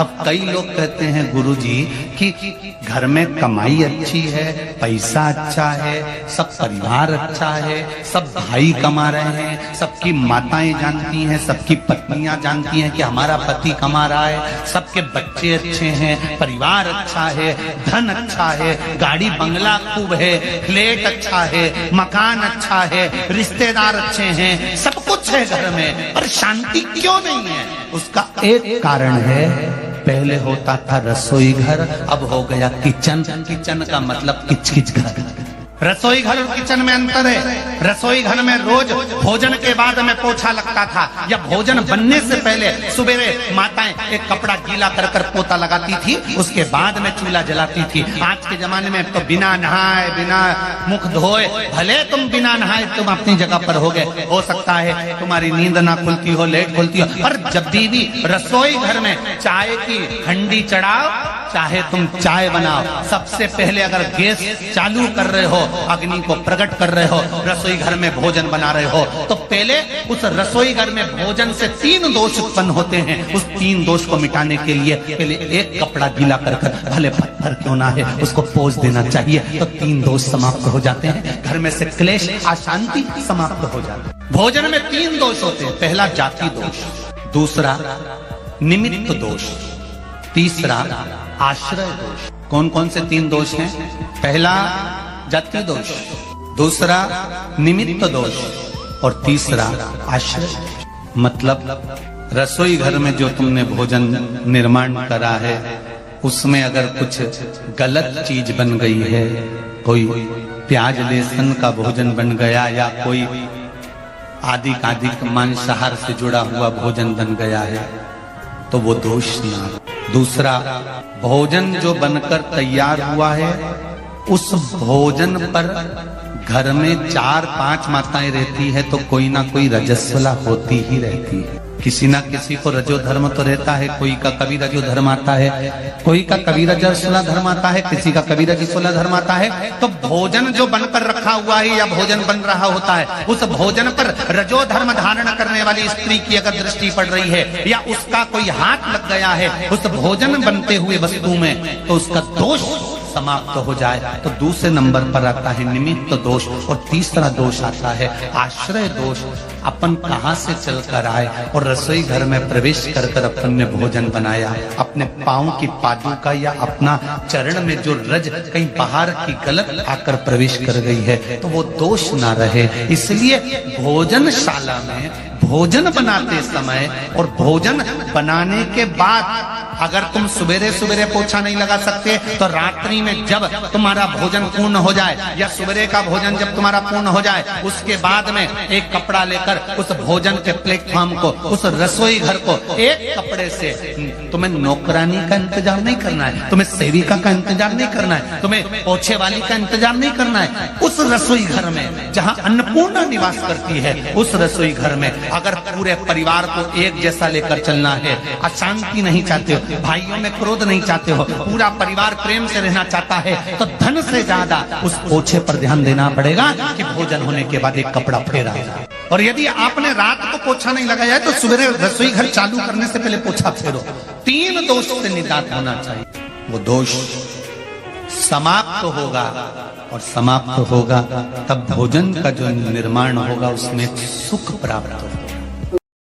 अब कई लोग कहते हैं गुरुजी कि घर में कमाई अच्छी है, पैसा अच्छा है, सब परिवार अच्छा है, सब भाई कमा रहे हैं, सबकी माताएं जानती हैं, सबकी पत्नियां जानती हैं कि हमारा पति कमा रहा है, सबके बच्चे अच्छे हैं, परिवार अच्छा है, धन अच्छा है, गाड़ी बंगला खूब है, फ्लैट अच्छा है, मकान अच्छा है, रिश्तेदार अच्छे हैं, सब कुछ है घर में, पर शांति क्यों नहीं है? उसका एक कारण है, पहले होता था रसोई घर, अब हो गया किचन। किचन का मतलब किच-किच घर। रसोई घर और किचन में अंतर है। रसोई घर में रोज भोजन के बाद में पोछा लगता था, या भोजन बनने से पहले सुबेरे माताएं एक कपड़ा गीला कर कर पोता लगाती थी, उसके बाद में चूल्हा जलाती थी। आज के जमाने में तो बिना नहाए, बिना मुख धोए, भले तुम बिना नहाए तुम अपनी जगह पर हो गए, हो सकता है तुम्हारी नींद ना खुलती हो, लेट खुलती हो, पर जब भी रसोई घर में चाय की हंडी चढ़ाओ, चाहे तुम चाय बनाओ, सबसे पहले अगर गैस चालू कर रहे हो, अग्नि को प्रकट कर रहे हो, रसोई घर में भोजन बना रहे हो, तो पहले उस रसोई घर में भोजन से 3 दोष उत्पन्न होते हैं। उस 3 दोष को मिटाने के लिए पहले एक कपड़ा गीला कर भले पत्थर क्यों ना है उसको पोंछ देना चाहिए, तो 3 दोष समाप्त हो जाते हैं। घर में से क्लेश, अशांति समाप्त हो जाती है। भोजन में 3 दोष होते हैं। पहला जाति दोष, दूसरा निमित्त दोष, तीसरा आश्रय दोष। कौन कौन से 3 दोष हैं? पहला जाति दोष, दूसरा निमित्त दोष और तीसरा आश्रय। मतलब रसोई घर में जो तुमने भोजन निर्माण करा है, उसमें अगर कुछ गलत चीज बन गई है, कोई प्याज लहसुन का भोजन बन गया, या कोई आदि मांसाहार से जुड़ा हुआ भोजन बन गया है, तो वो दोष ना। दूसरा, भोजन जो बनकर तैयार हुआ है, उस भोजन पर घर में 4-5 माताएं रहती है, तो कोई ना कोई रजस्वला होती ही रहती है। किसी ना किसी को रजो धर्म तो रहता है, कोई का कभी रजो धर्म आता है, कोई का कभी रजस्वला धर्म आता है, किसी का कभी रजस्वला धर्म आता है। तो भोजन जो बनकर रखा हुआ है या भोजन बन रहा होता है, उस भोजन पर रजो धर्म धारण करने वाली स्त्री की अगर दृष्टि पड़ रही है, या उसका कोई हाथ लग गया है उस भोजन बनते हुए वस्तु में, तो उसका दोष समाप्त हो जाए। तो दूसरे नंबर पर आता है निमित्त दोष, और तीसरा दोष आता है आश्रय दोष। अपन कहां से चलकर आए और रसोई घर में प्रवेश कर कर अपन ने भोजन बनाया, अपने पांव की पादुका या अपना चरण में जो रज कहीं बाहर की गलत आकर प्रवेश कर गई है, तो वो दोष ना रहे। इसलिए भोजनशाला में भोजन बनाते समय और भोजन बनाने के बाद अगर तुम सुबेरे सुबेरे पोछा नहीं लगा सकते, तो रात्रि में जब तुम्हारा भोजन पूर्ण हो जाए, या सुबेरे का भोजन जब तुम्हारा पूर्ण हो जाए, उसके बाद में एक कपड़ा लेकर उस भोजन के प्लेटफॉर्म को, उस रसोई घर को एक कपड़े से, तुम्हें नौकरानी का इंतजार नहीं करना है, तुम्हें सेविका का इंतजार नहीं करना है, तुम्हें पोछे वाली का इंतजार नहीं करना है। उस रसोई घर में जहां अन्नपूर्णा निवास करती है, उस रसोई घर में अगर पूरे परिवार को एक जैसा लेकर चलना है, अशांति नहीं चाहते हो, भाइयों में क्रोध नहीं चाहते हो, पूरा परिवार प्रेम से रहना चाहता है, तो धन से ज्यादा उस पोछे पर ध्यान देना पड़ेगा कि भोजन होने के बाद एक कपड़ा फेरा जाए। और यदि आपने रात को पोछा नहीं लगाया है, तो सुबह रसोई घर चालू करने से पहले पोछा फेरो। 3 दोष से निजात होना चाहिए। वो दोष समाप्त होगा, और समाप्त होगा तब भोजन का जो निर्माण होगा उसमें सुख प्राप्त होगा।